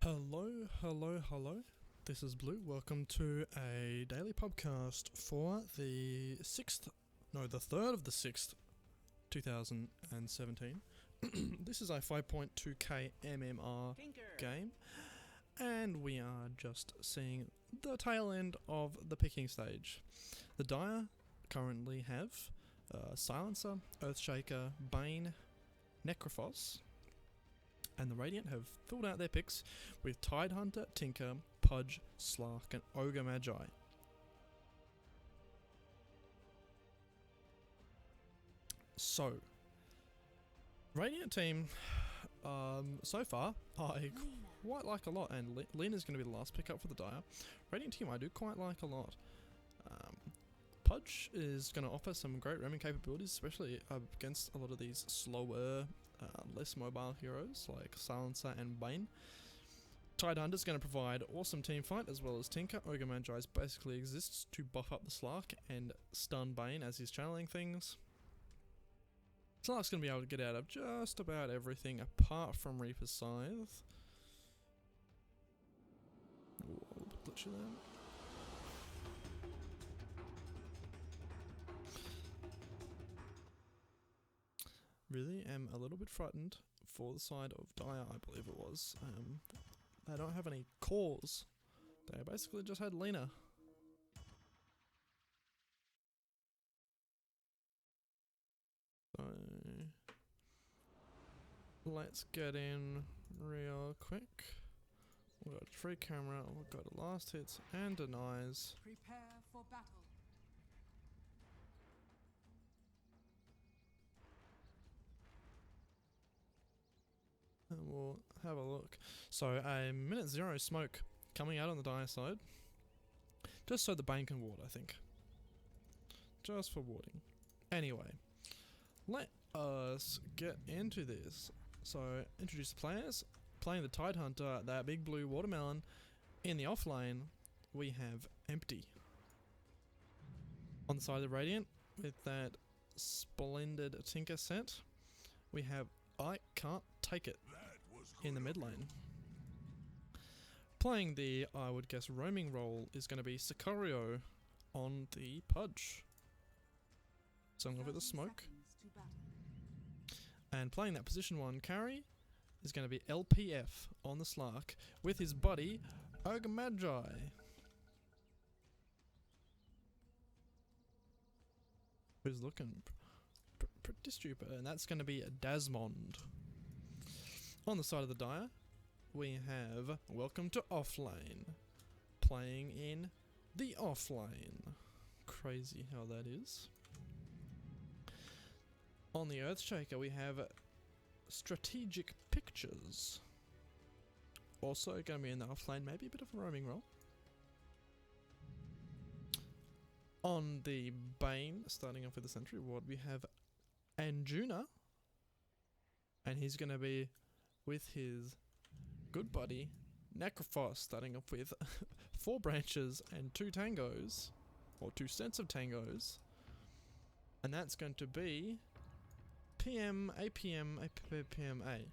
Hello, hello, hello. This is Blue. Welcome to a daily podcast for the 3rd of the 6th, 2017. This is a 5.2k MMR game, and we are just seeing the tail end of the picking stage. The Dire currently have Silencer, Earthshaker, Bane, Necrophos, and the Radiant have filled out their picks with Tidehunter, Tinker, Pudge, Slark, and Ogre Magi. So, Radiant team, so far, I quite like a lot, and Lena's going to be the last pick up for the Dire. Radiant team I do quite like a lot. Pudge is going to offer some great roaming capabilities, especially against a lot of these slower, less mobile heroes like Silencer and Bane. Tidehunter is going to provide awesome team fight as well as Tinker. Ogre Magi basically exists to buff up the Slark and stun Bane as he's channeling things. Slark's going to be able to get out of just about everything apart from Reaper's Scythe. Ooh, a little bit glitchy there. Really am a little bit frightened for the side of Dire, I believe it was. They don't have any cores. They basically just had Lena. So let's get in real quick. We've got a free camera, we've got a last hits and denies. Prepare for battle. And we'll have a look. So a minute 0 smoke coming out on the Dire side. Just so the Bane can ward, I think. Just for warding. Anyway, let us get into this. So introduce the players. Playing the Tidehunter, that big blue watermelon. In the off lane, we have Empty. On the side of the Radiant, with that splendid Tinker set, we have I Can't Take It in the mid lane. Playing the, I would guess, roaming role is going to be Sicario on the Pudge. So I'm going to put the smoke. And playing that position 1 carry is going to be LPF on the Slark with his buddy Ogre Magi. Who's looking pretty stupid, and that's going to be Dasmond. On the side of the Dire, we have Welcome to Offlane, playing in the offlane. Crazy how that is. On the Earthshaker, we have Strategic Pictures. Also going to be in the offlane, maybe a bit of a roaming role. On the Bane, starting off with the Sentry Ward, we have Anjuna, and he's going to be with his good buddy Necrophos, starting off with 4 branches and 2 tangos, or 2 sets of tangos, and that's going to be PM, APM, APPMA.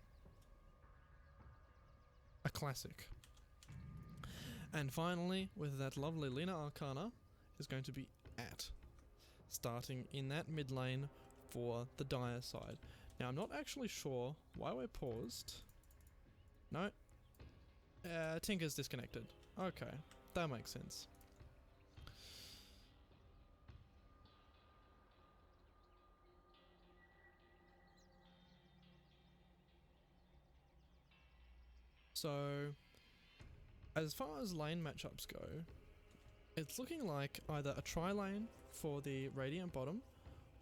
A classic. And finally, with that lovely Lena Arcana, is going to be At, starting in that mid lane for the Dire side. Now, I'm not actually sure why we're paused. No. Tinker's disconnected. Okay, that makes sense. So, as far as lane matchups go, it's looking like either a tri-lane for the Radiant bottom,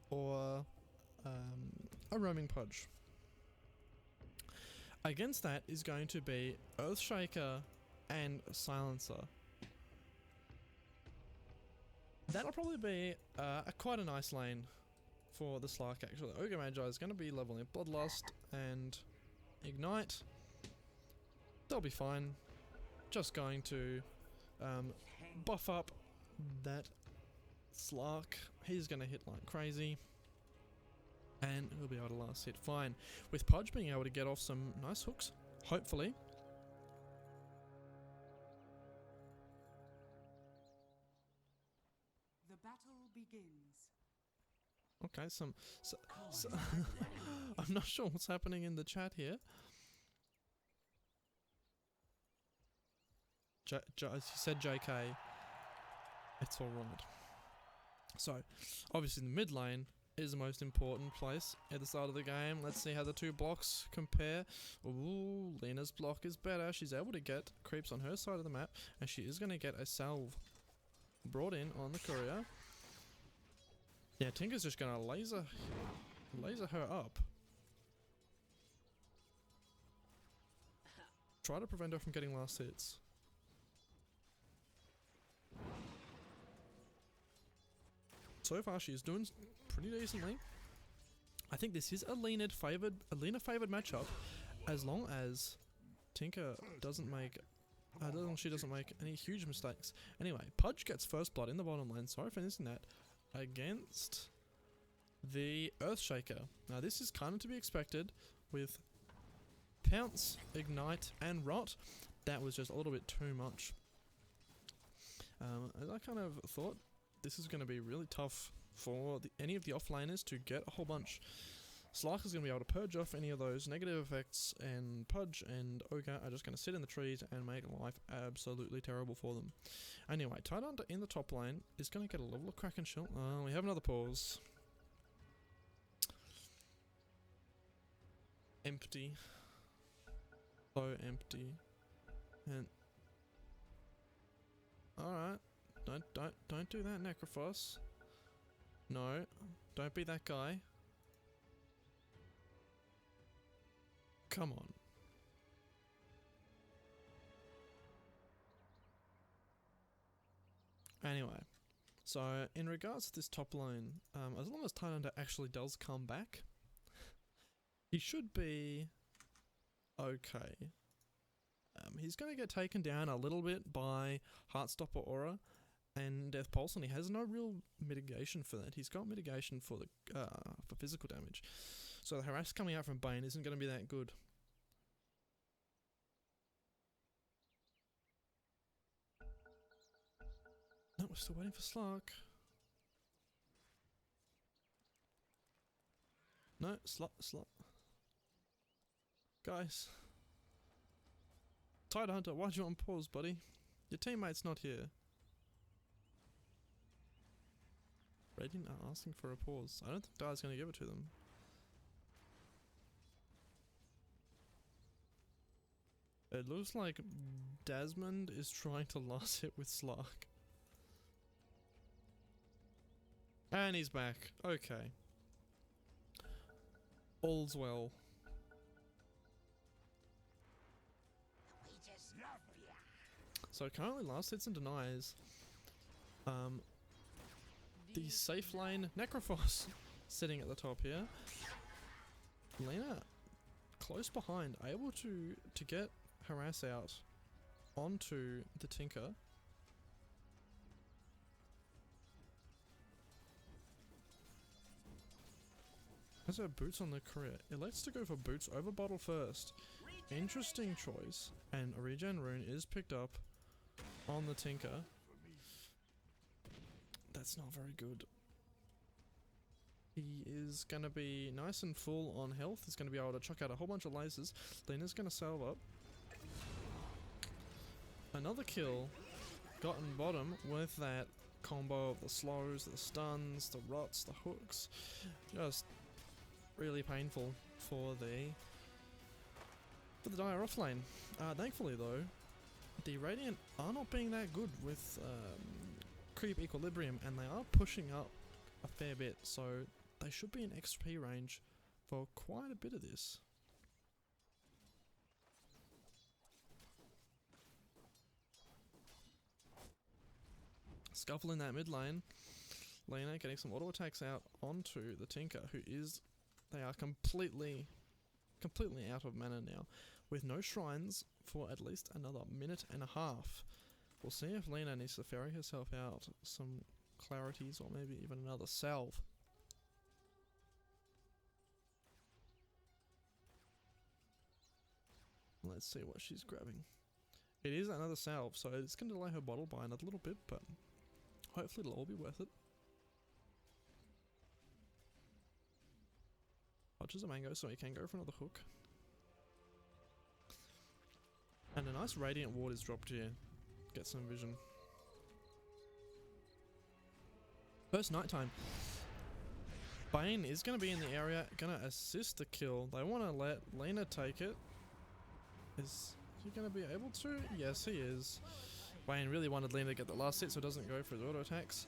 or a roaming Pudge. Against that is going to be Earthshaker and Silencer. That'll probably be quite a nice lane for the Slark, actually. Ogre Magi is going to be leveling Bloodlust and Ignite. They'll be fine. Just going to buff up that Slark. He's going to hit like crazy. And he'll be able to last hit fine. With Pudge being able to get off some nice hooks, hopefully. Okay, so I'm not sure what's happening in the chat here. She said JK. It's alright. So, obviously the mid lane is the most important place at the start of the game. Let's see how the two blocks compare. Ooh, Lena's block is better. She's able to get creeps on her side of the map, and she is going to get a salve brought in on the courier. Yeah, Tinker's just going to laser her up. Try to prevent her from getting last hits. So far, she's doing pretty decently. I think this is a Lena favored matchup, as long as Tinker doesn't make, she doesn't make any huge mistakes. Anyway, Pudge gets first blood in the bottom lane. Sorry for missing that. Against the Earthshaker. Now this is kind of to be expected with Pounce, Ignite, and Rot. That was just a little bit too much. As I kind of thought, this is going to be really tough for any of the offlaners to get a whole bunch. Slark is going to be able to purge off any of those negative effects, and Pudge and Ogre are just going to sit in the trees and make life absolutely terrible for them. Anyway, Tidehunter in the top lane is going to get a level of Kraken Shield. We have another pause. Empty. So empty. And alright. Don't do that, Necrophos. No, don't be that guy. Come on. Anyway, so in regards to this top lane, as long as Tidehunter actually does come back, he should be okay. He's going to get taken down a little bit by Heartstopper Aura and Death Pulse, and he has no real mitigation for that. He's got mitigation for the for physical damage, so the harass coming out from Bane isn't going to be that good. No, we're still waiting for Slark. No, Slark. Guys. Tidehunter, why'd you on pause, buddy? Your teammate's not here. Radiant are asking for a pause. I don't think Dire's going to give it to them. It looks like Desmond is trying to last hit with Slark. And he's back. Okay. All's well. So currently last hits and denies. The safe lane Necrophos sitting at the top here. Lena close behind, able to get harass out onto the Tinker. Has her boots on the courier. Elects to go for boots over bottle first. Interesting choice. And a regen rune is picked up on the Tinker. That's not very good. He is going to be nice and full on health. He's going to be able to chuck out a whole bunch of lasers. Lena's going to salve up. Another kill gotten bottom with that combo of the slows, the stuns, the rots, the hooks. Just really painful for the Dire off lane. Thankfully though, the Radiant are not being that good with creep equilibrium, and they are pushing up a fair bit, so they should be in XP range for quite a bit of this. Scuffle in that mid lane. Lena getting some auto attacks out onto the Tinker, who is, they are completely out of mana now, with no shrines for at least another minute and a half. We'll see if Lena needs to ferry herself out some clarities, or maybe even another salve. Let's see what she's grabbing. It is another salve, so it's going to delay her bottle by another little bit, but hopefully it'll all be worth it. Dodges a mango, so he can go for another hook. And a nice Radiant Ward is dropped here. Get some vision. First nighttime. Bane is going to be in the area, going to assist the kill. They want to let Lena take it. Is he going to be able to? Yes, he is. Bane really wanted Lena to get the last hit so it doesn't go for his auto attacks.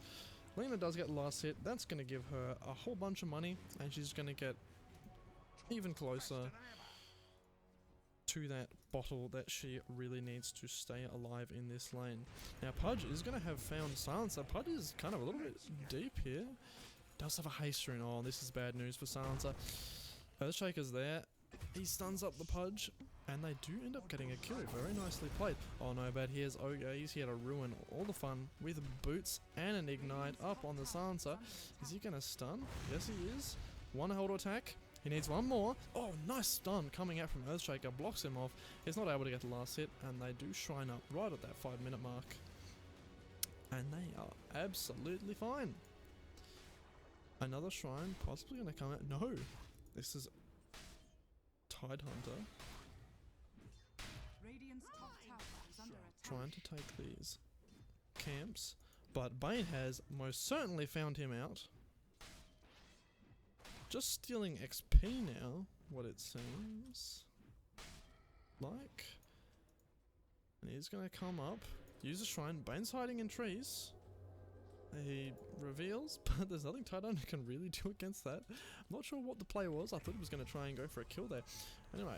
Lena does get the last hit. That's going to give her a whole bunch of money, and she's going to get even closer to that bottle that she really needs to stay alive in this lane. Now Pudge is going to have found Silencer. Pudge is kind of a little bit deep here. Does have a haste rune. Oh, this is bad news for Silencer. Earthshaker's there. He stuns up the Pudge, and they do end up getting a kill. Very nicely played. Oh no, but here's Ogre. He's here to ruin all the fun with boots and an ignite up on the Silencer. Is he going to stun? Yes, he is. One hold attack. He needs one more. Oh, nice stun coming out from Earthshaker. Blocks him off. He's not able to get the last hit, and they do shrine up right at that 5-minute mark. And they are absolutely fine. Another shrine possibly going to come out. No, this is Tide Hunter. Trying to take these camps, but Bane has most certainly found him out. Just stealing XP now, what it seems like. And he's going to come up, use a shrine. Bane's hiding in trees. He reveals, but there's nothing Tidon can really do against that. I'm not sure what the play was. I thought he was going to try and go for a kill there. Anyway,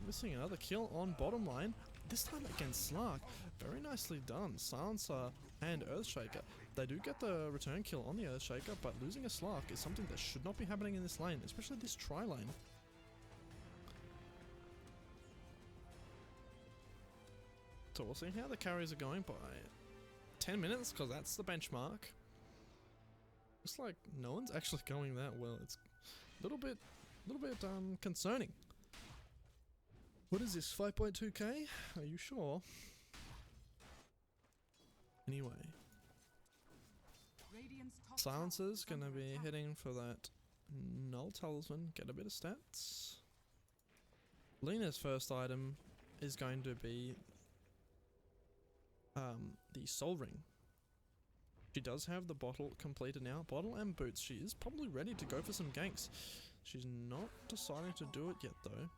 missing another kill on bottom lane. This time against Slark. Very nicely done. Silencer and Earthshaker. They do get the return kill on the Earthshaker, but losing a Slark is something that should not be happening in this lane, especially this tri-lane. So we'll see how the carries are going by 10 minutes, because that's the benchmark. Looks like no one's actually going that well. It's a little bit concerning. What is this, 5.2k? Are you sure? Anyway. Silencer's gonna be heading for that Null Talisman, get a bit of stats. Lena's first item is going to be the Soul Ring. She does have the bottle completed now. Bottle and boots. She is probably ready to go for some ganks. She's not deciding to do it yet though.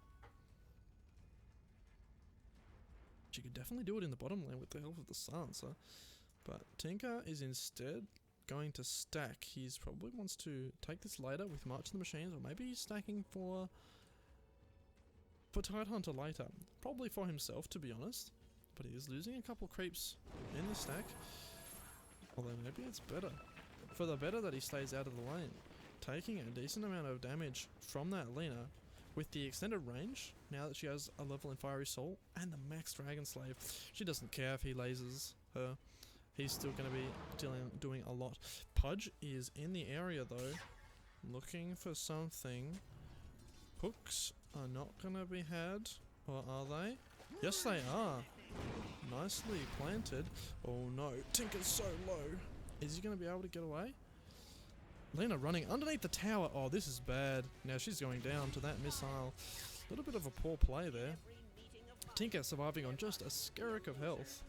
She could definitely do it in the bottom lane with the help of the Silencer. But Tinker is instead going to stack. He's probably wants to take this later with March of the Machines, or maybe he's stacking for Tide Hunter later. Probably for himself, to be honest. But he is losing a couple creeps in the stack. Although maybe it's better. For the better that he stays out of the lane. Taking a decent amount of damage from that Lena with the extended range, now that she has a level in Fiery Soul, and the max Dragon Slave. She doesn't care if he lasers her. He's still going to be doing a lot. Pudge is in the area though, looking for something. Hooks are not going to be had, or are they? Yes they are. Nicely planted. Oh no, Tinker's so low. Is he going to be able to get away? Lena running underneath the tower. Oh, this is bad. Now she's going down to that missile. A little bit of a poor play there. Tinker surviving on just a skerrick of health.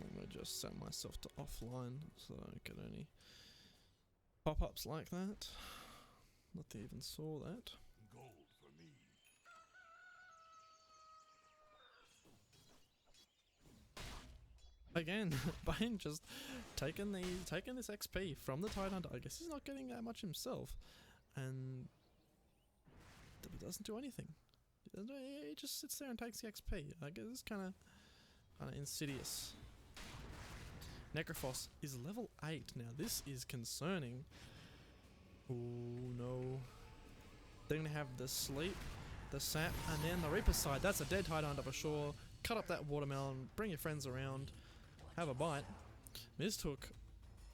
I'm going to just set myself to offline so I don't get any pop-ups like that. Not that I even saw that. Again, Bane just taking this XP from the Tide Hunter. I guess he's not getting that much himself, and it doesn't do anything. He just sits there and takes the XP. I guess it's kind of insidious. Necrophos is level 8 now. This is concerning. Oh no! They're gonna have the sleep, the sap, and then the Reaper side. That's a dead Tide Hunter for sure. Cut up that watermelon. Bring your friends around. Have a bite. Mistook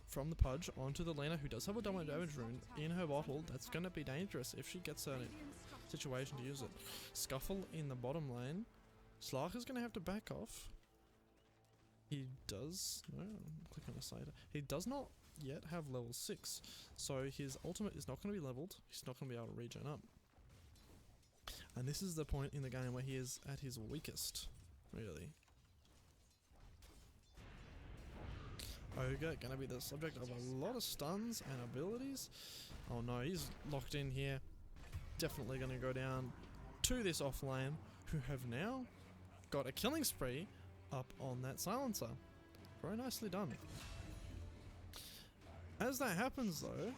from the Pudge onto the Lena, who does have a double damage rune in her bottle. That's going to be dangerous if she gets a situation to use it. Scuffle in the bottom lane. Slark is going to have to back off. He does... No, I'm clicking on the side. He does not yet have level 6. So his ultimate is not going to be leveled. He's not going to be able to regen up. And this is the point in the game where he is at his weakest, really. Ogre going to be the subject of a lot of stuns and abilities. Oh no, he's locked in here. Definitely going to go down to this off lane, who have now got a killing spree up on that silencer. Very nicely done. As that happens though,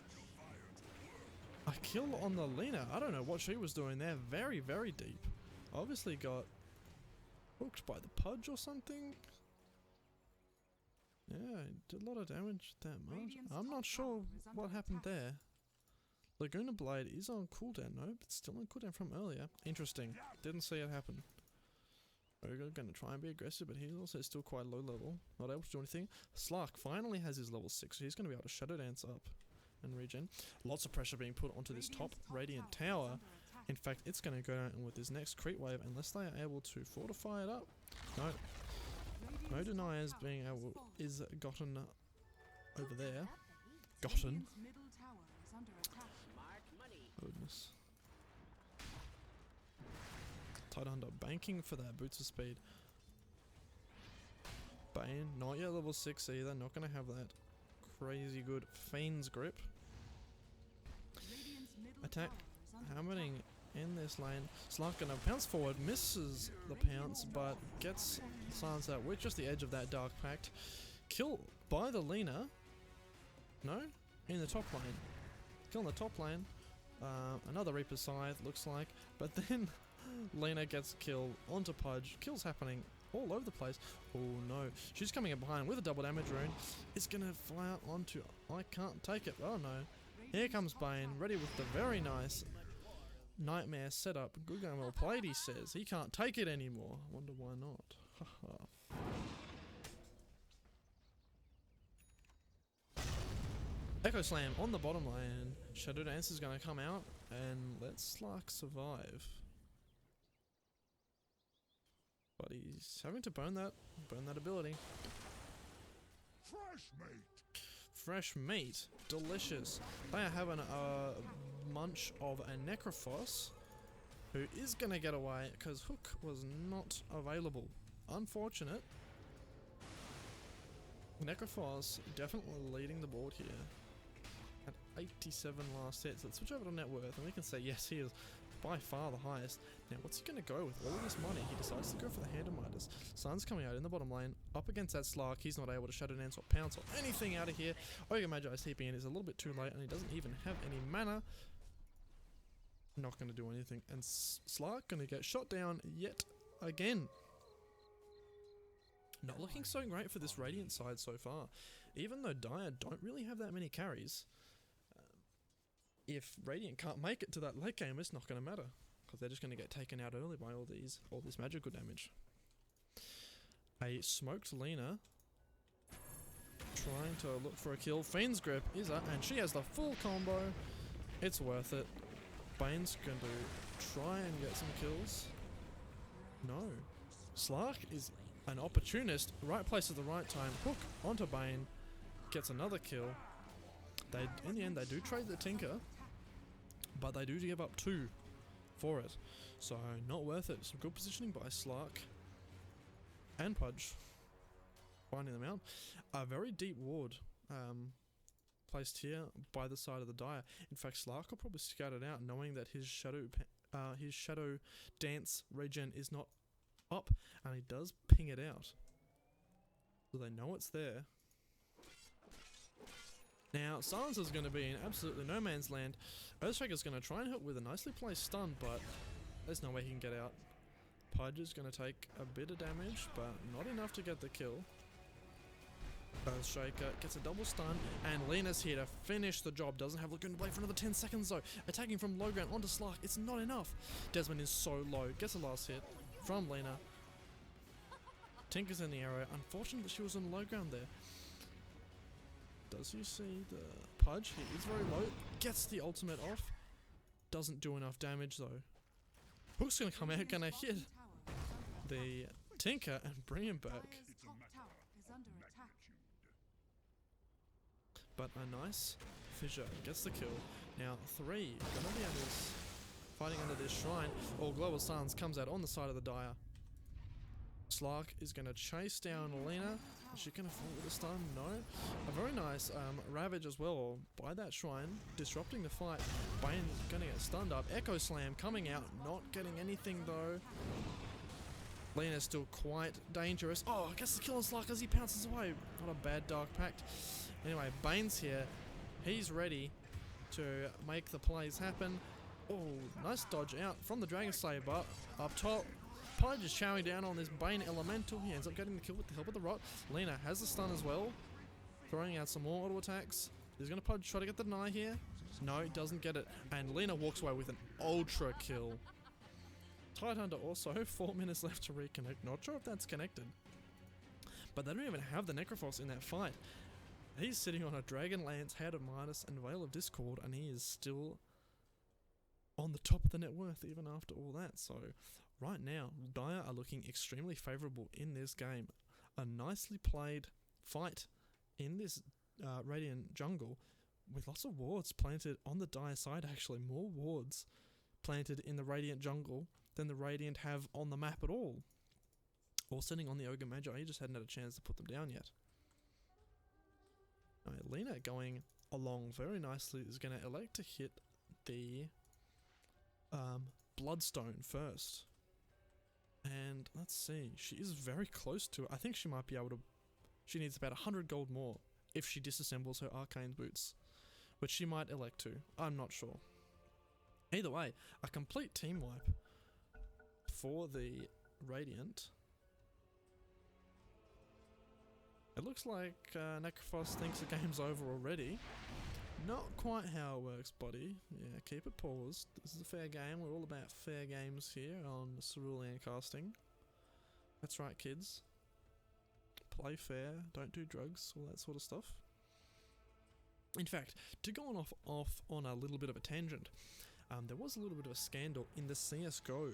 a kill on the Lina. I don't know what she was doing there. Very, very deep. Obviously got hooked by the Pudge or something. Yeah, did a lot of damage that much. I'm not sure what happened there. Laguna Blade is on cooldown, no, but still on cooldown from earlier. Interesting. Didn't see it happen. Ogre gonna try and be aggressive, but he's also still quite low level. Not able to do anything. Slark finally has his level 6, so he's gonna be able to Shadow Dance up and regen. Lots of pressure being put onto this top Radiant Tower. In fact, it's gonna go down with this next creep wave unless they are able to fortify it up. No. No deniers being able is gotten over there. Gotten. Goodness. Tight under banking for that boots of speed. Bane, not yet level 6 either, not gonna have that crazy good Fiend's grip. Attack happening in this lane. Slark gonna pounce forward, misses the pounce, but gets silenced out with just the edge of that Dark Pact. Kill by the Lina. No? In the top lane. Kill in the top lane. Another Reaper Scythe, looks like. But then Lina gets killed onto Pudge. Kills happening all over the place. Oh no. She's coming in behind with a double damage rune. It's gonna fly out onto... I can't take it. Oh no. Here comes Bane, ready with the very nice Nightmare setup. Good game well played, he says. He can't take it anymore. Wonder why not. Echo Slam on the bottom lane. Shadow Dance is going to come out and let Slark survive. But he's having to burn that ability. Fresh meat. Fresh meat. Delicious. They are having a munch of a Necrophos, who is going to get away because Hook was not available. Unfortunate. Necrophos definitely leading the board here. At 87 last hits. Let's switch over to net worth and we can say yes, he is by far the highest. Now what's he going to go with all this money? He decides to go for the Hand of Midas. Sun's coming out in the bottom lane, up against that Slark. He's not able to Shadow Dance or Pounce or anything out of here. Ogre Magi TP in is a little bit too late and he doesn't even have any mana. Not going to do anything. And Slark going to get shot down yet again. Not looking so great for this Radiant side so far. Even though Dire don't really have that many carries, if Radiant can't make it to that late game, it's not going to matter. Because they're just going to get taken out early by all this magical damage. A smoked Lina trying to look for a kill. Fiend's Grip is up, and she has the full combo. It's worth it. Bane's going to try and get some kills. No. Slark is an opportunist. Right place at the right time. Hook onto Bane. Gets another kill. In the end, they do trade the Tinker. But they do give up 2 for it. So, not worth it. Some good positioning by Slark. And Pudge. Finding them out. A very deep ward. Placed here by the side of the Dire. In fact, Slark will probably scout it out, knowing that his Shadow Dance regen is not up, and he does ping it out. So they know it's there. Now, Silencer's going to be in absolutely no man's land. Earthshaker's going to try and hit with a nicely placed stun, but there's no way he can get out. Pudge is going to take a bit of damage, but not enough to get the kill. Earthshaker gets a double stun, and Lina's here to finish the job. Doesn't have Lagoon Blade for another 10 seconds though. Attacking from low ground onto Slark, it's not enough. Desmond is so low, gets a last hit from Lina. Tinker's in the arrow. Unfortunately, she was on low ground there. Does you see the Pudge? He is very low. Gets the ultimate off. Doesn't do enough damage though. Hook's gonna come out, gonna hit the Tinker and bring him back. But a nice fissure gets the kill. Now 3 gonna be fighting under this shrine. Or Global Stance comes out on the side of the Dire. Slark is gonna chase down Lena. Is she gonna fall with a stun? No. A very nice Ravage as well by that shrine, disrupting the fight. Bane gonna get stunned up. Echo Slam coming out, not getting anything though. Lena's still quite dangerous. Oh, gets the kill on Slark as he pounces away. What a bad Dark Pact. Anyway, Bane's here. He's ready to make the plays happen. Oh, nice dodge out from the Dragon Slayer, but up top, Pudge is chowing down on this Bane Elemental. He ends up getting the kill with the help of the Rot. Lena has the stun as well, throwing out some more auto attacks. He's going to Pudge try to get the deny here. No, doesn't get it. And Lena walks away with an ultra kill. Tidehunter also, 4 minutes left to reconnect. Not sure if that's connected. But they don't even have the Necrophos in that fight. He's sitting on a Dragon Lance, Head of Midas, and Veil of Discord, and he is still on the top of the net worth even after all that. So right now, Dire are looking extremely favourable in this game. A nicely played fight in this Radiant jungle with lots of wards planted on the Dire side. Actually, more wards planted in the Radiant jungle than the Radiant have on the map at all. Or sitting on the Ogre Magi, he just hadn't had a chance to put them down yet. Lena going along very nicely is going to elect to hit the Bloodstone first. And let's see, she is very close to it. I think she might be able to, she needs about 100 gold more if she disassembles her Arcane Boots, which she might elect to, I'm not sure. Either way, a complete team wipe for the Radiant. It looks like Necrophos thinks the game's over already. Not quite how it works, buddy. Yeah, keep it paused. This is a fair game. We're all about fair games here on Cerulean Casting. That's right, kids. Play fair, don't do drugs, all that sort of stuff. In fact, to go off on a little bit of a tangent, there was a little bit of a scandal in the CSGO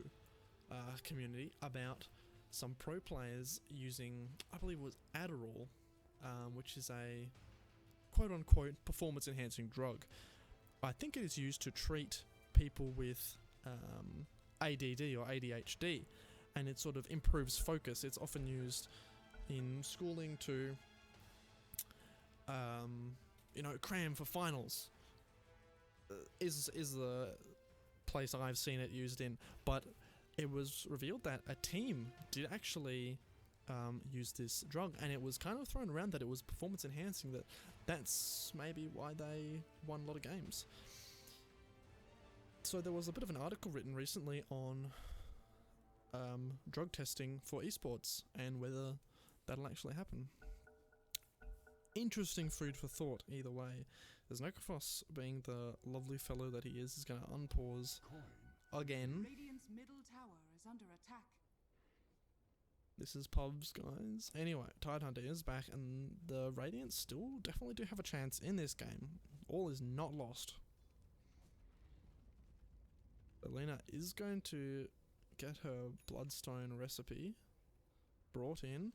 community about some pro players using, I believe it was Adderall, which is a quote-unquote performance-enhancing drug. I think it is used to treat people with ADD or ADHD, and it sort of improves focus. It's often used in schooling to, cram for finals. Is the place I've seen it used in, but it was revealed that a team did actually use this drug, and it was kind of thrown around that it was performance enhancing, that's maybe why they won a lot of games. So there was a bit of an article written recently on drug testing for esports and whether that'll actually happen. Interesting food for thought either way. There's Necrophos, being the lovely fellow that he is going to unpause again. Radiant's middle tower is under attack. This is pubs, guys. Anyway, Tidehunter is back, and the Radiant still definitely do have a chance in this game. All is not lost. Elena is going to get her Bloodstone recipe brought in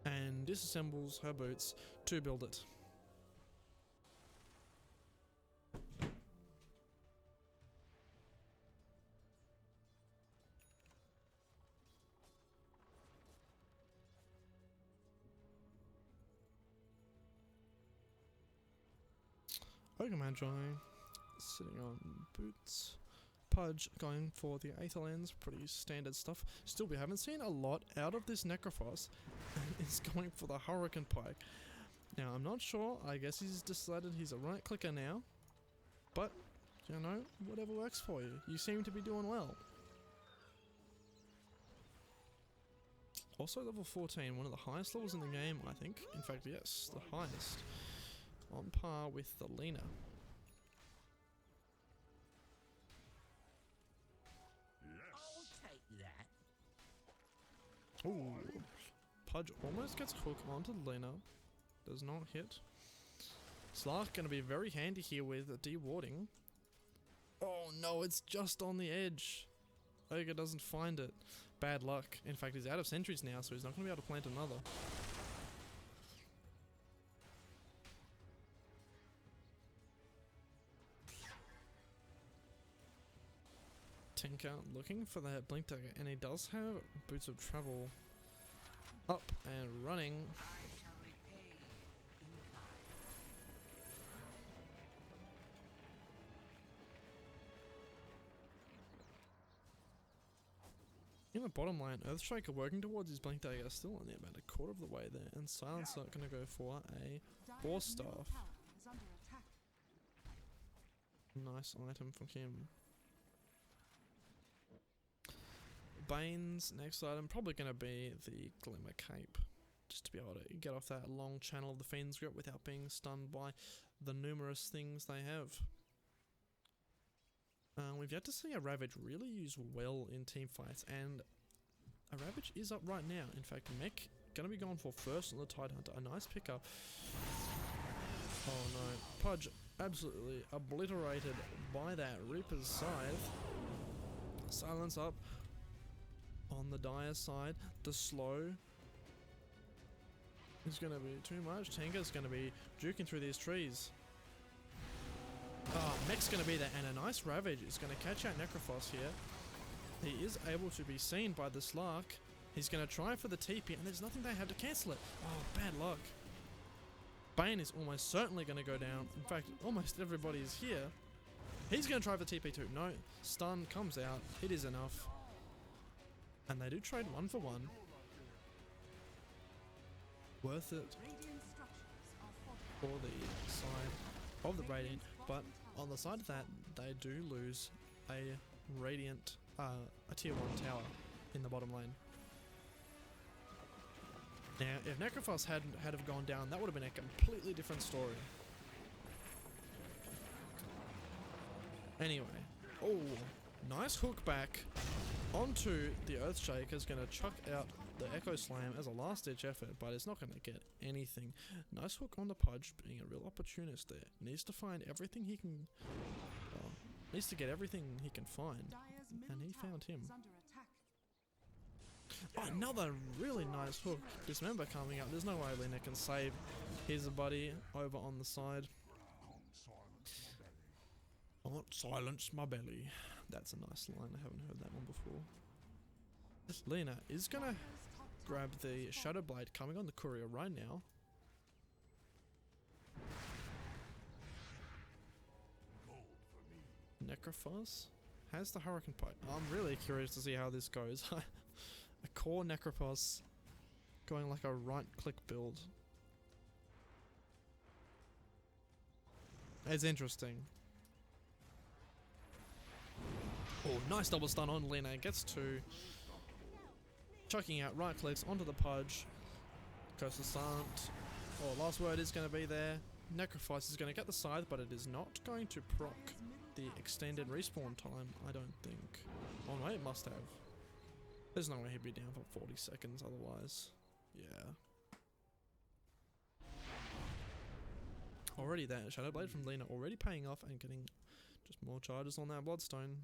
and disassembles her boots to build it. Ogre Magi sitting on boots. Pudge going for the Aether Lens, pretty standard stuff. Still, we haven't seen a lot out of this Necrophos, and is going for the Hurricane Pike. Now, I'm not sure, I guess he's decided he's a right clicker now, but, you know, whatever works for you. You seem to be doing well. Also level 14, one of the highest levels in the game, I think. In fact, yes, the highest. On par with the Lena. I'll take that. Ooh. Pudge almost gets a hook onto Lena. Does not hit. Slark going to be very handy here with de-warding. Oh no, it's just on the edge. Ogre doesn't find it. Bad luck. In fact, he's out of sentries now, so he's not going to be able to plant another. Tinker looking for that blink dagger, and he does have boots of travel up and running. I shall repay in kind. In the bottom line, Earthstriker working towards his blink dagger, still only about a quarter of the way there, and Silencer going to go for a Boar Dire's Staff. middle tower is under attack. Nice item from him. Bane's next item probably going to be the Glimmer Cape, just to be able to get off that long channel of the Fiend's Grip without being stunned by the numerous things they have. We've yet to see a Ravage really used well in team fights, and a Ravage is up right now. In fact, Mech going to be going for first on the Tide Hunter. A nice pickup. Oh no, Pudge absolutely obliterated by that Reaper's Scythe. Silence up on the Dire side. The slow is going to be too much. Tinker's going to be juking through these trees. Mech's going to be there, and a nice Ravage is going to catch out Necrophos here. He is able to be seen by the Slark. He's going to try for the TP, and there's nothing they have to cancel it. Oh, bad luck. Bane is almost certainly going to go down. In fact, almost everybody is here. He's going to try for TP too. No, stun comes out. It is enough. And they do trade 1 for 1. Worth it Radiant structures are for fortified. the side of the Radiant, but on the side of that, they do lose a Radiant, a tier 1 tower in the bottom lane. Now, if Necrophos had have gone down, that would have been a completely different story. Anyway, oh, nice hook back onto the Earthshaker. Is going to chuck out the Echo Slam as a last-ditch effort, but it's not going to get anything. Nice hook on the Pudge, being a real opportunist there. Needs to find everything he can. Needs to get everything he can find, Dire's and middle he tower found him. is under attack. Oh, another really nice hook. Dismember coming up. There's no way Lena can save his buddy over on the side. I want silence my belly. That's a nice line. I haven't heard that one before. Lena is gonna Dire's top grab tower the is Shadow Blade coming on the courier right now. Necrophos has the Hurricane Pike. I'm really curious to see how this goes. A core Necrophos going like a right-click build. It's interesting. Oh, nice double stun on Lena. Gets two. Chucking out right clicks onto the Pudge. Goes to Stunt. Oh, last word is going to be there. Necrophos is going to get the scythe, but it is not going to proc the extended respawn time, I don't think. Oh no, it must have. There's no way he'd be down for 40 seconds otherwise. Yeah. Already that Shadow Blade from Lena already paying off and getting just more charges on that Bloodstone.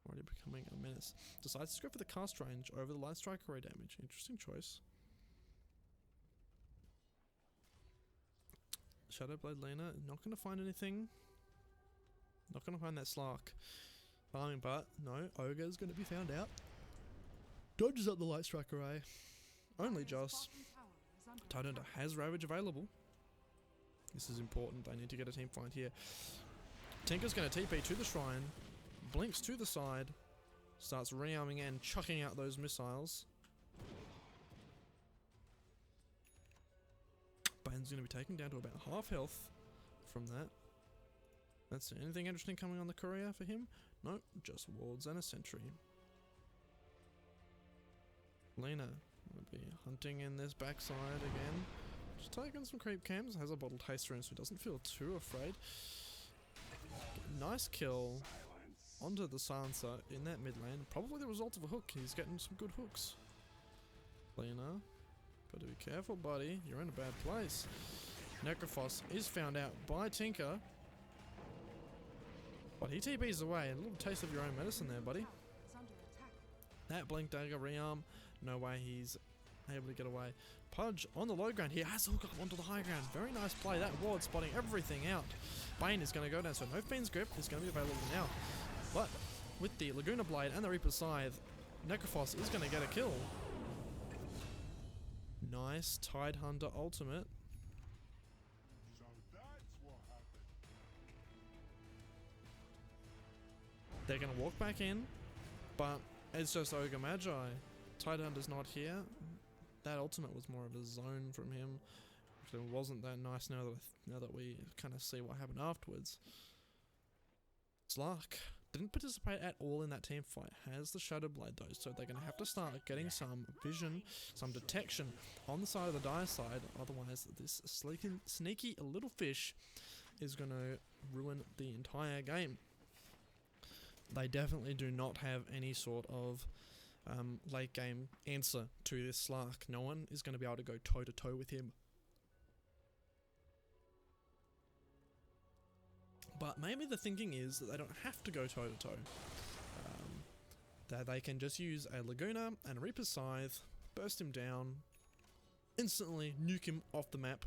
Already becoming a menace. Decides to go for the cast range over the light strike array damage. Interesting choice. Shadowblade Lena not going to find anything. Not going to find that Slark. Farming, but no, Ogre's going to be found out. Dodges up the light strike array. Only just. Tidehunter has Ravage available. This is important. They need to get a team fight here. Tinker's going to TP to the shrine. Blinks to the side. Starts rearming and chucking out those missiles. Bane's going to be taken down to about half health from that. That's anything interesting coming on the courier for him? Nope, just wards and a sentry. Lena will be hunting in this backside again. Just taking some creep cams. Has a bottle taster in, so he doesn't feel too afraid. Nice kill onto the Sansa in that mid lane. Probably the result of a hook. He's getting some good hooks. Lena, gotta be careful, buddy. You're in a bad place. Necrophos is found out by Tinker. But he TP's away. A little taste of your own medicine there, buddy. That Blink Dagger rearm. No way he's able to get away. Pudge on the low ground. He has hook up onto the high ground. Very nice play. That ward spotting everything out. Bane is going to go down, so no Fiend's Grip is going to be available now. But with the Laguna Blade and the Reaper's Scythe, Necrophos is going to get a kill. Nice Tidehunter ultimate. So that's what happened. They're going to walk back in, but it's just Ogre Magi. Tidehunter's not here. That ultimate was more of a zone from him. It wasn't that nice now that we kind of see what happened afterwards. Slark didn't participate at all in that team fight. Has the Shadow Blade though, so they're going to have to start getting some vision, some detection on the side of the Dire side. Otherwise, this sneaky little fish is going to ruin the entire game. They definitely do not have any sort of late game answer to this Slark. No one is going to be able to go toe to toe with him. But maybe the thinking is that they don't have to go toe to toe. That they can just use a Laguna and a Reaper's Scythe, burst him down, instantly nuke him off the map,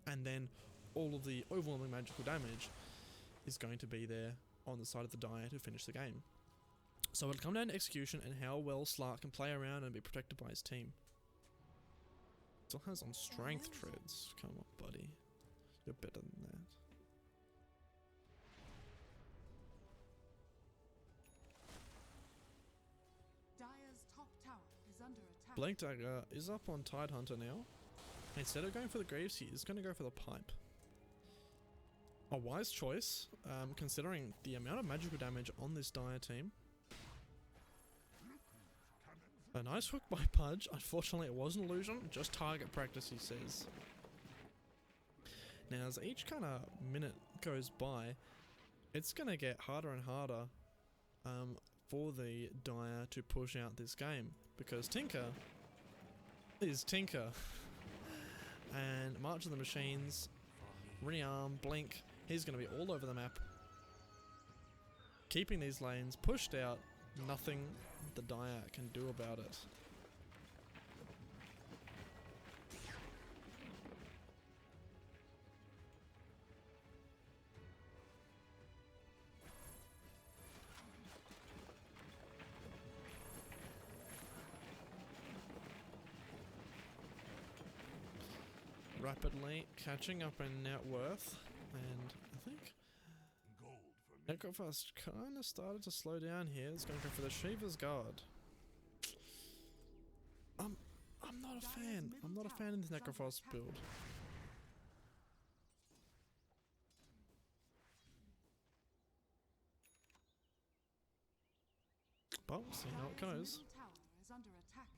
and then all of the overwhelming magical damage is going to be there on the side of the Dire to finish the game. So it'll come down to execution and how well Slark can play around and be protected by his team. Still has on strength treads. Come on, buddy. You're better than that. Dire's top tower is under attack. Blink Dagger is up on Tidehunter now. Instead of going for the Greaves, he is going to go for the Pipe. A wise choice, considering the amount of magical damage on this Dire team. A nice hook by Pudge. Unfortunately, it was an illusion. Just target practice, he says. Now, as each kind of minute goes by, it's going to get harder and harder for the Dire to push out this game. Because Tinker is Tinker. And March of the Machines, Rearm, Blink, he's going to be all over the map. Keeping these lanes pushed out, nothing the Dire can do about it. Rapidly catching up in net worth, and I think Gold for me. Necrophos kind of started to slow down here. It's going to go for the Shiva's Guard. I'm not a fan. I'm not a fan of this Necrophos build. But we'll see how it goes. Middle tower is under attack.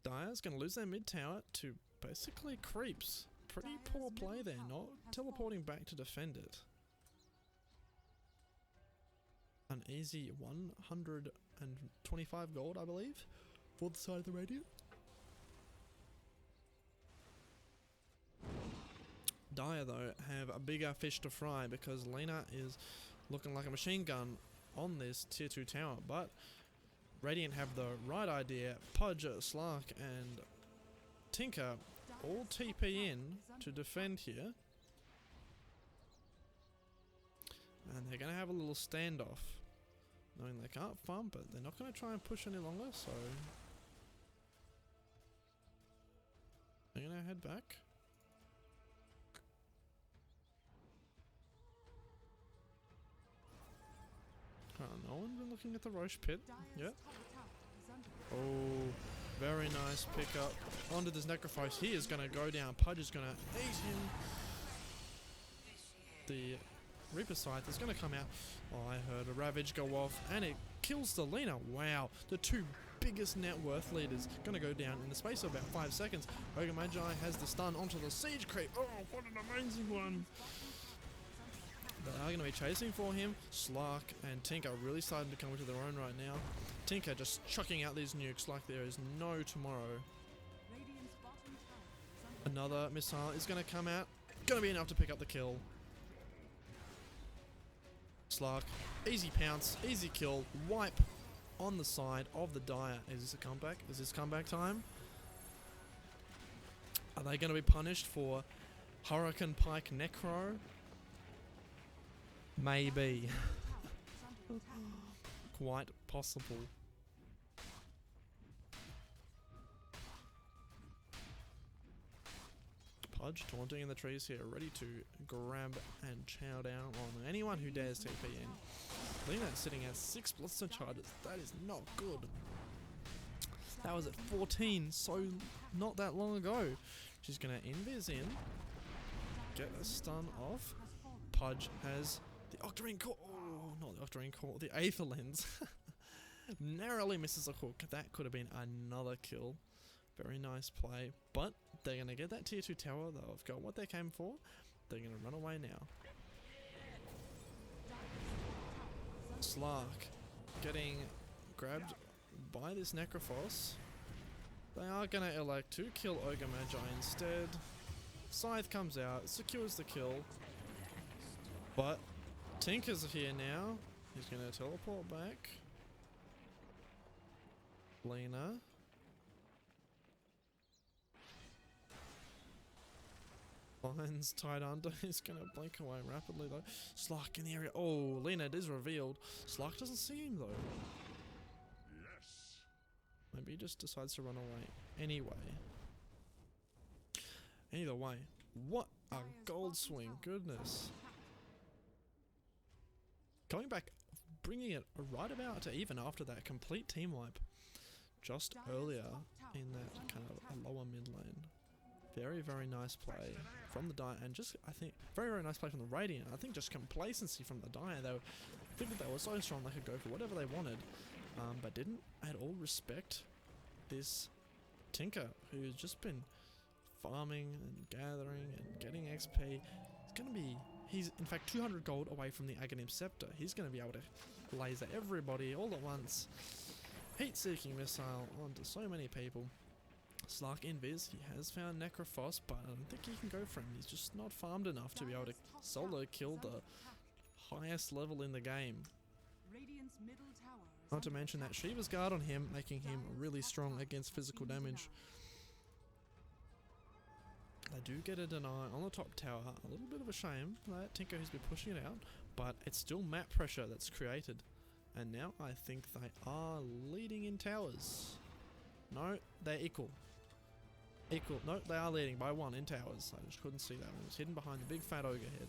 Dire's going to lose their mid tower to basically creeps. Pretty poor play there, not teleporting back to defend it. An easy 125 gold, I believe, for the side of the Radiant. Dire, though, have a bigger fish to fry because Lena is looking like a machine gun on this tier 2 tower, but Radiant have the right idea. Pudge, Slark, and Tinker all TP in to defend here. And they're going to have a little standoff. Knowing they can't farm, but they're not going to try and push any longer, so they're going to head back. No one's been looking at the Roche pit. Yep. Oh, very nice pickup onto this Necrophos. He is going to go down. Pudge is going to eat him. The Reaper Scythe is going to come out. Oh, I heard a Ravage go off, and it kills the Lena. Wow, the two biggest net worth leaders going to go down in the space of about 5 seconds. Ogre Magi has the stun onto the Siege Creep. Oh, what an amazing one. They are going to be chasing for him. Slark and Tinker are really starting to come into their own right now. Tinker just chucking out these nukes like there is no tomorrow. Another missile is going to come out. Going to be enough to pick up the kill. Slark, easy pounce, easy kill, wipe on the side of the Dire. Is this a comeback? Is this comeback time? Are they going to be punished for Hurricane Pike Necro? Maybe. Quite possible. Pudge taunting in the trees here, ready to grab and chow down on anyone who dares TP in. Lena sitting at 6 Blister charges. That is not good. That was at 14, so not that long ago. She's going to invis in, get a stun off. Pudge has the Octarine Core. Oh, not the Octarine Core, the Aether Lens. Narrowly misses a hook. That could have been another kill. Very nice play, but they're going to get that tier 2 tower. They've got what they came for. They're going to run away now. Slark getting grabbed by this Necrophos. They are going to elect to kill Ogre Magi instead. Scythe comes out, secures the kill. But Tinker's here now. He's going to teleport back. Lena. Finds tied under. He's going to blink away rapidly though. Slark in the area. Oh, Lena is revealed. Slark doesn't see him though. Yes. Maybe he just decides to run away anyway. Either way, what a gold swing. Goodness. Going back, bringing it right about to even after that complete team wipe. Just earlier in that kind of a lower mid lane. Very, very nice play from the Dire, and just, I think, very, very nice play from the Radiant. I think just complacency from the Dire. They figured they were so strong they could go for whatever they wanted, but didn't at all respect this Tinker, who's just been farming and gathering and getting XP. He's in fact 200 gold away from the Aghanim Scepter. He's going to be able to laser everybody all at once. Heat-seeking missile onto so many people. Slark invis, he has found Necrophos, but I don't think he can go for him. He's just not farmed enough to be able to solo kill the highest level in the game. Not to mention that Shiva's Guard on him, making him really strong against physical damage. I do get a deny on the top tower. A little bit of a shame that Tinker has been pushing it out, but it's still map pressure that's created. And now I think they are leading in towers. No, they're equal. No, they are leading by 1 in towers. I just couldn't see that one. It was hidden behind the big fat ogre head.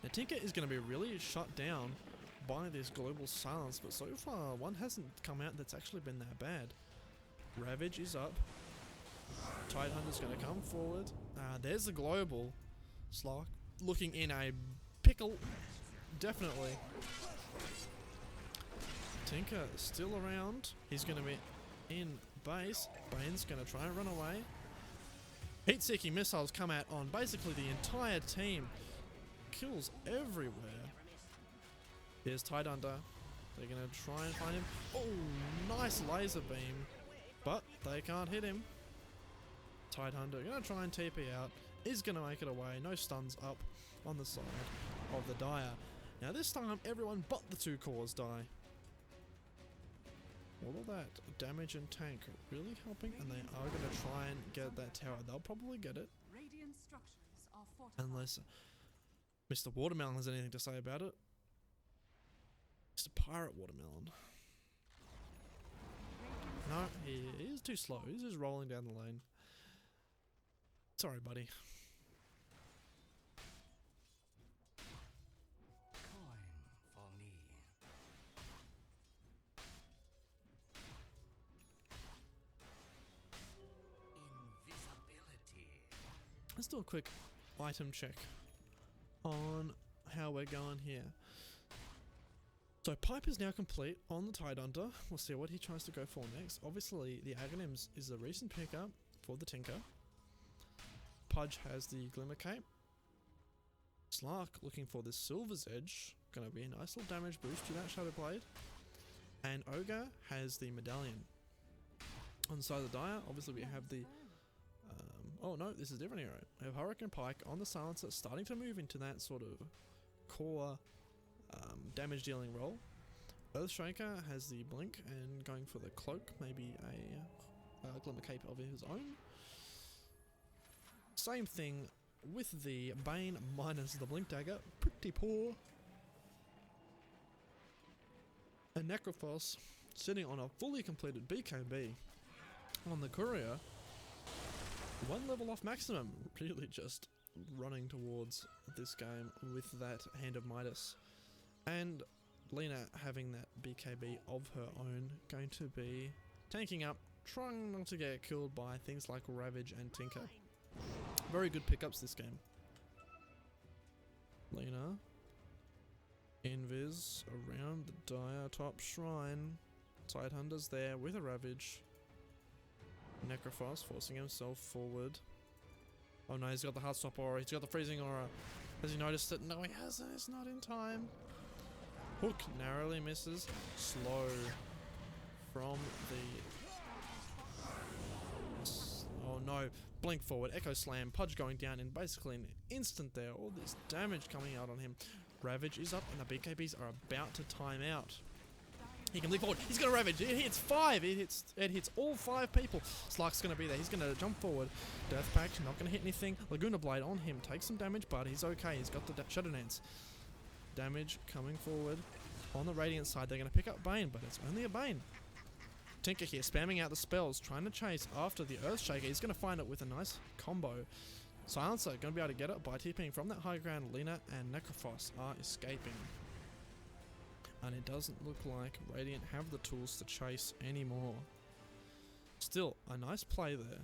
Now Tinker is going to be really shut down by this global silence, but so far one hasn't come out that's actually been that bad. Ravage is up. Tidehunter's going to come forward. There's the global. Slark looking in a pickle. Definitely. Tinker still around. He's going to be in base. Bane's going to try and run away. Heat-seeking missiles come out on basically the entire team. Kills everywhere. Here's Tidehunter. They're going to try and find him. Oh, nice laser beam. But they can't hit him. Tidehunter going to try and TP out. Is going to make it away. No stuns up on the side of the Dire. Now this time everyone but the 2 cores die. All of that damage and tank really helping, and they are going to try and get that tower. They'll probably get it. Unless Mr. Watermelon has anything to say about it. Mr. Pirate Watermelon. No, he is too slow. He's just rolling down the lane. Sorry, buddy. Let's do a quick item check on how we're going here. So Pipe is now complete on the Tidehunter. We'll see what he tries to go for next. Obviously the Aghanims is a recent pickup for the Tinker. Pudge has the Glimmer Cape. Slark looking for the Silver's Edge. Gonna be a nice little damage boost to that Shadow Blade. And Ogre has the Medallion. On the side of the Dire, obviously we have the oh no, this is a different hero. We have Hurricane Pike on the Silencer, starting to move into that sort of core damage dealing role. Earthshaker has the Blink and going for the Cloak, maybe a Glimmer Cape of his own. Same thing with the Bane minus the Blink Dagger. Pretty poor. And Necrophos sitting on a fully completed BKB on the Courier. 1 level off maximum. Really just running towards this game with that Hand of Midas. And Lena having that BKB of her own, going to be tanking up, trying not to get killed by things like Ravage and Tinker. Very good pickups this game. Lena, Invis around the Dire top shrine. Tidehunter's there with a Ravage. Necrophos forcing himself forward. Oh no, he's got the Heartstop aura, he's got the Freezing aura. Has he noticed it? No, he hasn't, it's not in time. Hook narrowly misses. Slow from the... Oh no, blink forward, Echo Slam, Pudge going down in basically an instant there. All this damage coming out on him. Ravage is up and the BKBs are about to time out. He can leap forward. He's going to Ravage. It hits 5. It hits all 5 people. Slark's going to be there. He's going to jump forward. Death Pact, not going to hit anything. Laguna Blade on him. Takes some damage, but he's okay. He's got the Shadow Dance. Damage coming forward. On the Radiant side, they're going to pick up Bane, but it's only a Bane. Tinker here, spamming out the spells, trying to chase after the Earthshaker. He's going to find it with a nice combo. Silencer, going to be able to get it by TPing from that high ground. Lena and Necrophos are escaping. And it doesn't look like Radiant have the tools to chase anymore. Still, a nice play there.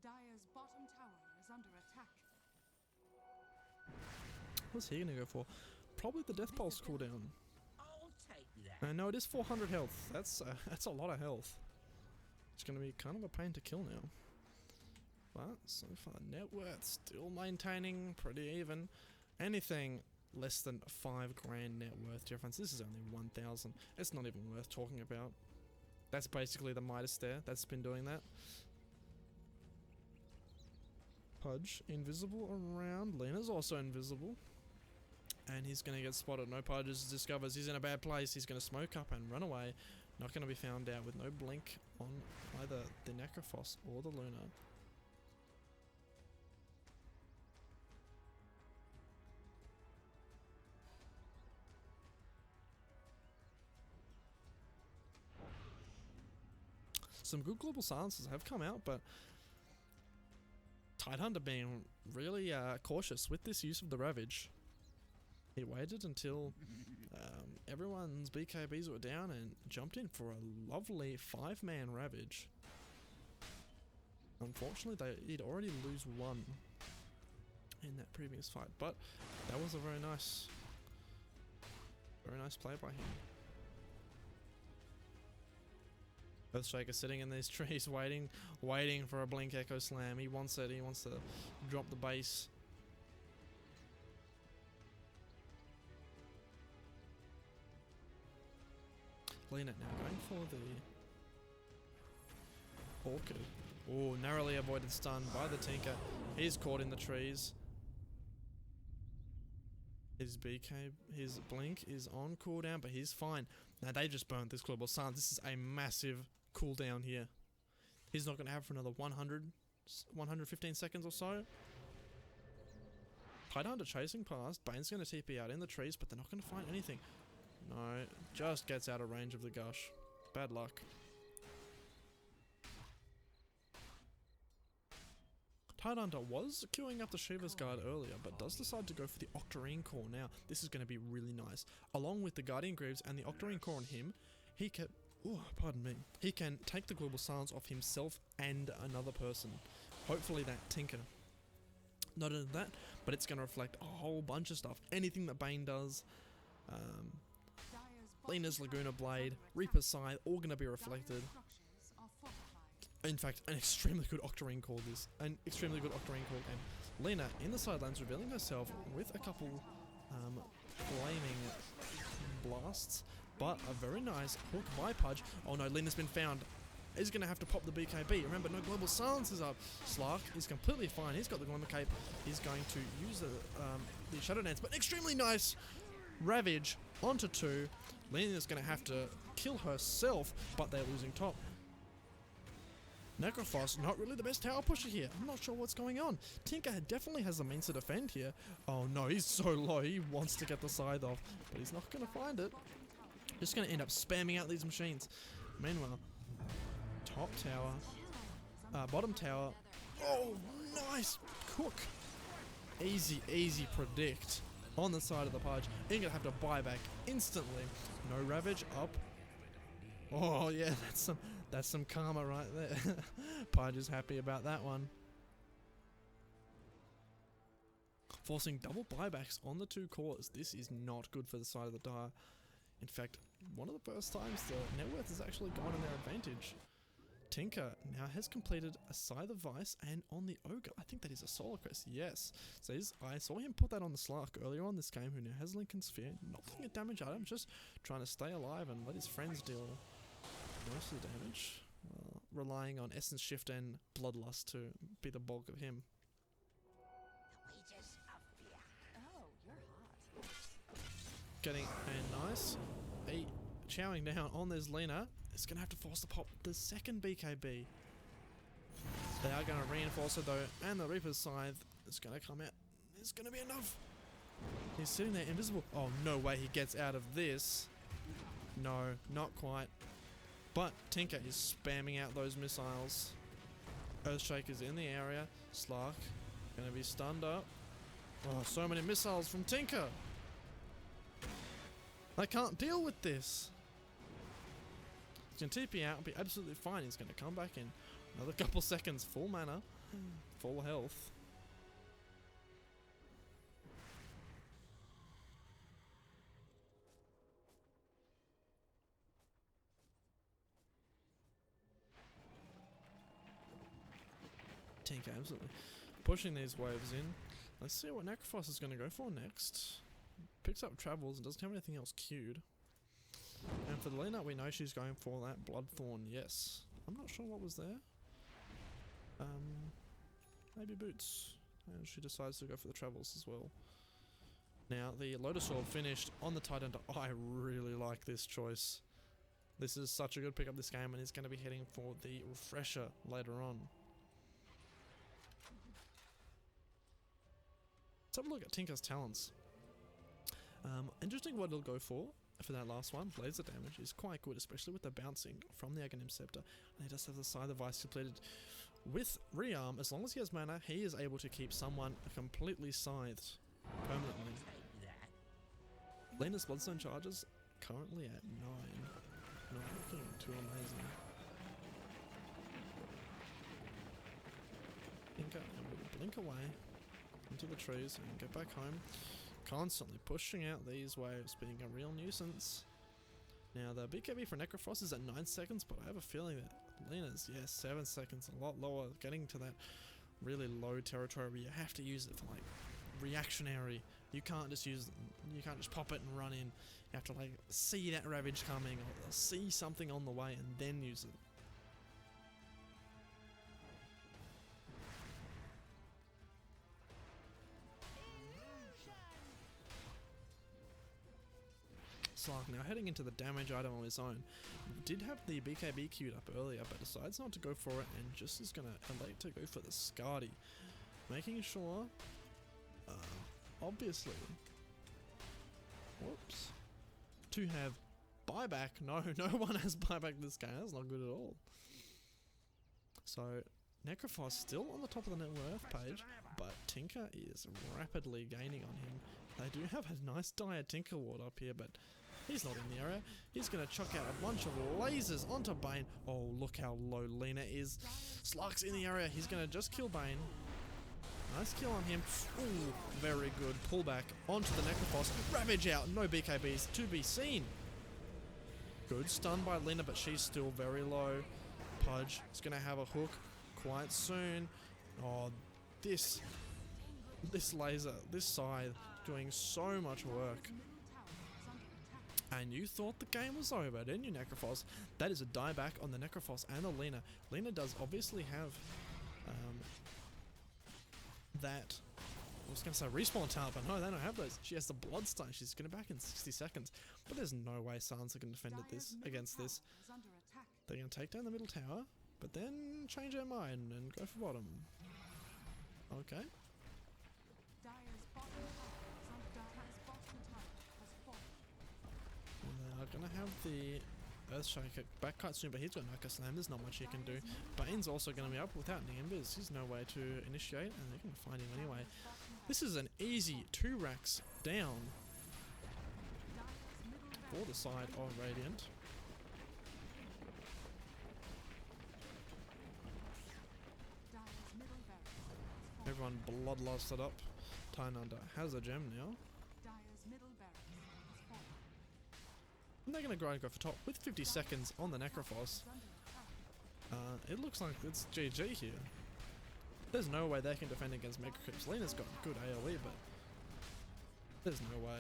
Dire's bottom tower is under attack. What's he gonna go for? Probably the Death Pulse cooldown. I'll take that. No, it is 400 health. That's a lot of health. It's gonna be kind of a pain to kill now. But so far, net worth still maintaining pretty even. Anything less than 5 grand net worth difference. This is only 1,000. It's not even worth talking about. That's basically the Midas there. That's been doing that. Pudge, invisible around. Lena's also invisible. And he's going to get spotted. No Pudges, discovers he's in a bad place. He's going to smoke up and run away. Not going to be found out with no blink on either the Necrophos or the Luna. Some good global silences have come out, but Tidehunter being really cautious with this use of the Ravage. He waited until everyone's BKBs were down and jumped in for a lovely 5-man Ravage. Unfortunately, he'd already lose 1 in that previous fight, but that was a very nice play by him. Earthshaker sitting in these trees waiting for a blink Echo Slam. He wants it, he wants to drop the base. Lena now going for the Orchid. Oh, narrowly avoided stun by the Tinker. He's caught in the trees. His blink is on cooldown, but he's fine. Now they just burnt this global silence. This is a massive cooldown here. He's not going to have for another 115 seconds or so. Tidehunter chasing past. Bane's going to TP out in the trees, but they're not going to find anything. No, just gets out of range of the gush. Bad luck. Tidehunter was queuing up the Shiva's Guard earlier, but does decide to go for the Octarine Core now. This is going to be really nice. Along with the Guardian Greaves and the Octarine Core on him, he can... Oh, pardon me. He can take the global silence off himself and another person. Hopefully that Tinker. Not only that, but it's going to reflect a whole bunch of stuff. Anything that Bane does, Lena's Laguna Blade, Reaper's Scythe, all going to be reflected. In fact, an extremely good Octarine Core this. An extremely good Octarine Core game. Lena in the sidelines revealing herself with a couple flaming blasts, but a very nice hook by Pudge. Oh no, Lena's been found. He's going to have to pop the BKB. Remember, no global silence is up. Slark is completely fine. He's got the Glamour Cape. He's going to use the Shadow Dance, but extremely nice Ravage onto 2. Lena's going to have to kill herself, but they're losing top. Necrophos, not really the best tower pusher here. I'm not sure what's going on. Tinker definitely has the means to defend here. Oh no, he's so low. He wants to get the scythe off, but he's not going to find it. Just going to end up spamming out these machines. Meanwhile, top tower, bottom tower. Oh, nice cook. Easy, easy predict on the side of the Pudge. You're going to have to buy back instantly. No Ravage up. Oh yeah, that's some karma right there. Pudge is happy about that one. Forcing double buybacks on the 2 cores. This is not good for the side of the Dire. In fact, one of the first times the net worth has actually gone in their advantage. Tinker now has completed a Scythe of Vice, and on the Ogre, I think that is a Solar Crest, yes. So I saw him put that on the Slark earlier on this game, who now has Lincoln Sphere, not putting a damage item, just trying to stay alive and let his friends deal most of the damage, relying on Essence Shift and Bloodlust to be the bulk of him. Oh, you're hot. Getting a nice chowing down on this Lena. It's going to have to force the pop the second BKB. They are going to reinforce it though, and the Reaper's Scythe is going to come out. It's going to be enough. He's sitting there invisible. Oh, no way he gets out of this. No, not quite. But Tinker is spamming out those missiles. Earthshaker's in the area. Slark going to be stunned up. Oh, so many missiles from Tinker. I can't deal with this. He's going to TP out and be absolutely fine. He's going to come back in another couple seconds. Full mana, full health. Tinker absolutely pushing these waves in. Let's see what Necrophos is going to go for next. Picks up Travels and doesn't have anything else queued. And for the Lena, we know she's going for that Bloodthorn, yes. I'm not sure what was there. Maybe Boots. And she decides to go for the Travels as well. Now, the Lotus Orb finished on the Titan. I really like this choice. This is such a good pickup this game, and he's going to be heading for the Refresher later on. Let's have a look at Tinker's talents. Interesting what he'll go for that last one. Laser damage is quite good, especially with the bouncing from the Aghanim Scepter. And he does have the Scythe of Vice completed. With Rearm, as long as he has mana, he is able to keep someone completely scythed permanently. Lena's Bloodstone charges currently at 9. Not looking too amazing. Tinker will blink away into the trees and get back home. Constantly pushing out these waves, being a real nuisance. Now the BKB for Necrophos is at 9 seconds, but I have a feeling that Lena's, yes, 7 seconds, a lot lower, getting to that really low territory where you have to use it for like reactionary. You can't just pop it and run in. You have to like see that Ravage coming or see something on the way and then use it. Slark now heading into the damage item on his own. Did have the BKB queued up earlier, but decides not to go for it and just is going to elect to go for the Skadi. Making sure, obviously, whoops, to have buyback. No one has buyback this game. That's not good at all. So, Necrophos still on the top of the net worth page, but Tinker is rapidly gaining on him. They do have a nice dire Tinker ward up here, but he's not in the area. He's going to chuck out a bunch of lasers onto Bane. Oh, look how low Lena is. Slark's in the area. He's going to just kill Bane. Nice kill on him. Ooh, very good. Pullback onto the Necrophos. Ravage out. No BKBs to be seen. Good stun by Lena, but she's still very low. Pudge is going to have a hook quite soon. Oh, this this laser, this scythe, doing so much work. And you thought the game was over, didn't you, Necrophos? That is a dieback on the Necrophos and the Lena. Lena does obviously have that, I was going to say respawn talent, but no, they don't have those. She has the Bloodstone. She's going to back in 60 seconds. But there's no way Sansa can defend against this. They're going to take down the middle tower, but then change their mind and go for bottom. Okay. They're going to have the Earthshaker back quite soon, but he's got Naka Slam. There's not much he can do. Bane's also going to be up without Nimbus. There's no way to initiate, and they're going to find him anyway. This is an easy 2 racks down for the side of Radiant. Everyone bloodlusted up. Tynander has a gem now. And they're going to go for top with 50 seconds on the Necrophos. It looks like it's GG here. There's no way they can defend against Mega Creeps. Lena's got good AoE, but there's no way.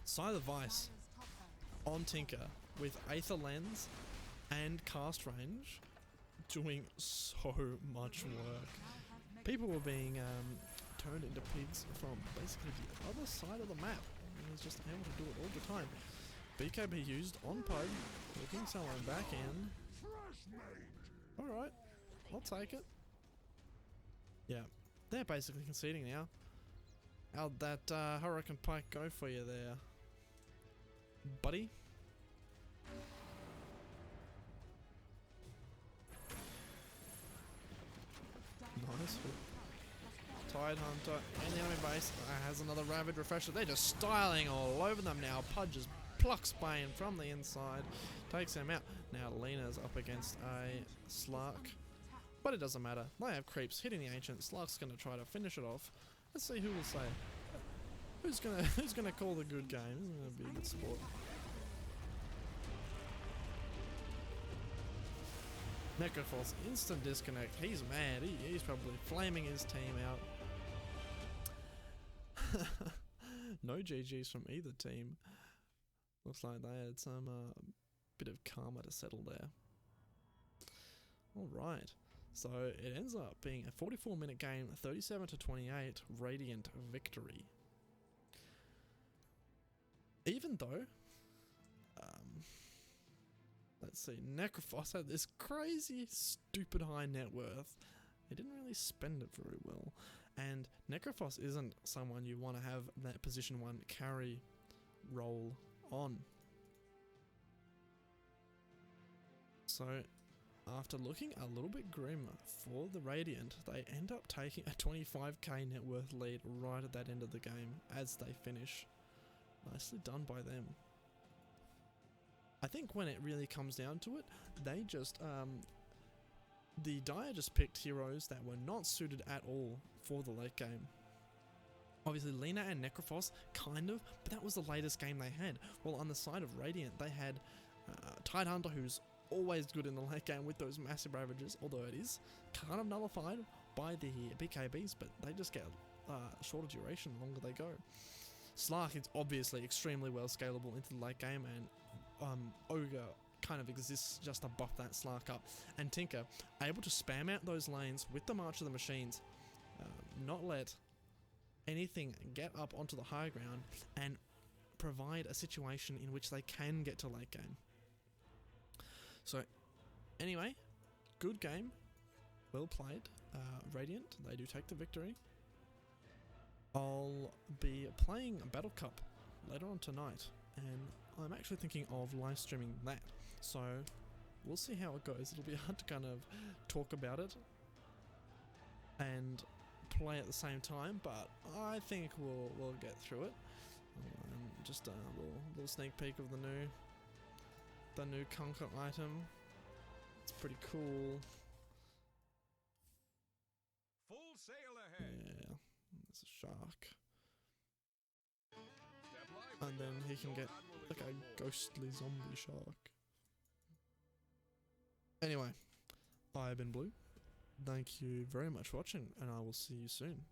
Scythe of Vice on Tinker with Aether Lens and cast range, doing so much work. People were being turned into pigs from basically the other side of the map. He's just able to do it all the time. BKB used on Pug, looking someone back in. Alright, I'll take it. Yeah, they're basically conceding now. How'd that Hurricane Pike go for you there, buddy? Nice. Tide Hunter in the enemy base has another Ravage Refresher. They're just styling all over them now. Pudge just plucks Bane from the inside, takes him out. Now Lena's up against a Slark, but it doesn't matter. They have creeps hitting the Ancient. Slark's going to try to finish it off. Let's see who will say. Who's gonna call the good game? This is going to be a good sport. Necrophos, instant disconnect. He's mad. He's probably flaming his team out. No GGs from either team. Looks like they had some bit of karma to settle there. Alright, so it ends up being a 44-minute game, 37-28, Radiant victory. Even though, let's see, Necrophos had this crazy, stupid high net worth. He didn't really spend it very well. And Necrophos isn't someone you want to have that position 1 carry role on. So, after looking a little bit grim for the Radiant, they end up taking a 25k net worth lead right at that end of the game as they finish. Nicely done by them. I think when it really comes down to it, they just, the Dire just picked heroes that were not suited at all for the late game. Obviously Lena and Necrophos, kind of, but that was the latest game they had. While on the side of Radiant, they had Tidehunter, who's always good in the late game with those massive ravages, although it is kind of nullified by the BKBs, but they just get shorter duration the longer they go. Slark is obviously extremely well scalable into the late game, and Ogre kind of exists just to buff that Slark up. And Tinker, able to spam out those lanes with the March of the Machines, not let anything get up onto the high ground, and provide a situation in which they can get to late game. So, anyway, good game, well played. Radiant, they do take the victory. I'll be playing a Battle Cup later on tonight, and I'm actually thinking of live streaming that. So, we'll see how it goes. It'll be hard to kind of talk about it and play at the same time, but I think we'll get through it. Just a little sneak peek of the new Conquer item. It's pretty cool. Full sail ahead. Yeah, there's a shark. And then he can get like a ghostly zombie shark. Anyway, I have been Blue. thank you very much for watching, and I will see you soon.